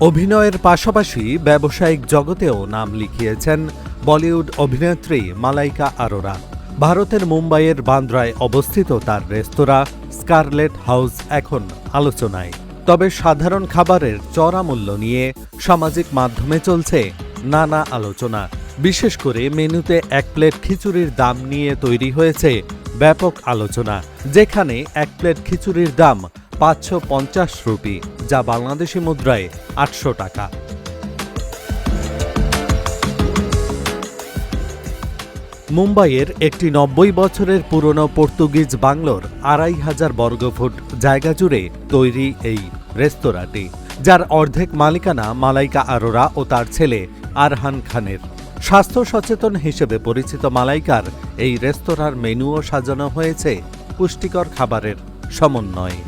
অভিনয়ের পাশাপাশি ব্যবসায়িক জগতেও নাম লিখিয়েছেন বলিউড অভিনেত্রী মালাইকা আরোরা। ভারতের মুম্বাইয়ের বান্দ্রায় অবস্থিত তার রেস্তোরাঁ স্কারলেট হাউস এখন আলোচনায়। তবে সাধারণ খাবারের চড়া মূল্য নিয়ে সামাজিক মাধ্যমে চলছে নানা আলোচনা। বিশেষ করে মেনুতে এক প্লেট খিচুড়ির দাম নিয়ে তৈরি হয়েছে ব্যাপক আলোচনা, যেখানে এক প্লেট খিচুড়ির দাম ৫৫০ রুপি, যা বাংলাদেশি মুদ্রায় ৮০০ টাকা। মুম্বাইয়ের একটি ৯০ বছরের পুরনো পর্তুগিজ বাংলোর ২৫০০ বর্গফুট জায়গা জুড়ে তৈরি এই রেস্তোরাঁটি, যার অর্ধেক মালিকানা মালাইকা আরোরা ও তার ছেলে আরহান খানের। স্বাস্থ্য সচেতন হিসেবে পরিচিত মালাইকার এই রেস্তোরাঁর মেনুও সাজানো হয়েছে পুষ্টিকর খাবারের সমন্বয়ে।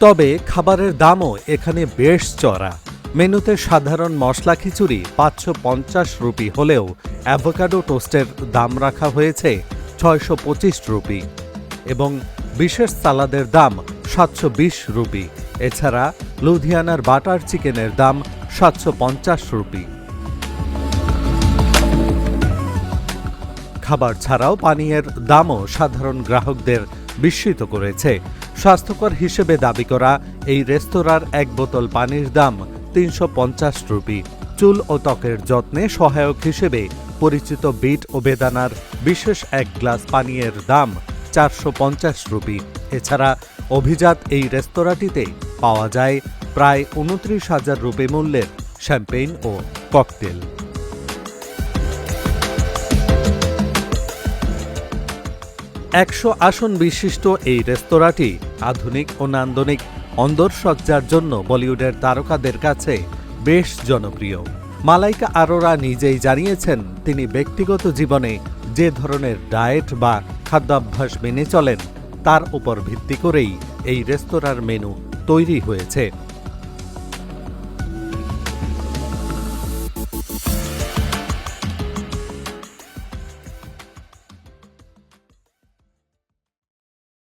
তবে খাবারের দামও এখানে বেশ চড়া। মেনুতে সাধারণ মশলা খিচুড়ি ৫৫০ রুপি হলেও অ্যাভোকাডো টোস্টের দাম রাখা হয়েছে ৬২৫ রুপি এবং বিশেষ সালাদের দাম ৭২০ রুপি। এছাড়া লুধিয়ানার বাটার চিকেনের দাম ৭৫০ রুপি। খাবার ছাড়াও পানীয়ের দামও সাধারণ গ্রাহকদের বিস্মিত করেছে। স্বাস্থ্যকর হিসেবে দাবি করা এই রেস্তোরাঁর এক বোতল পানির দাম ৩৫০ রুপি। চুল ও ত্বকের যত্নে সহায়ক হিসেবে পরিচিত বিট ও বেদানার বিশেষ এক গ্লাস পানীয়ের দাম ৪৫০ রুপি। এছাড়া অভিজাত এই রেস্তোরাঁটিতে পাওয়া যায় প্রায় ২৯,০০০ রুপি মূল্যের শ্যাম্পেইন ও ককটেল। একশো আসন বিশিষ্ট এই রেস্তোরাঁটি আধুনিক ও নান্দনিক অন্দরসজ্জার জন্য বলিউডের তারকাদের কাছে বেশ জনপ্রিয়। মালাইকা আরোরা নিজেই জানিয়েছেন, তিনি ব্যক্তিগত জীবনে যে ধরনের ডায়েট বা খাদ্যাভ্যাস মেনে চলেন তার উপর ভিত্তি করেই এই রেস্তোরাঁর মেনু তৈরি হয়েছে।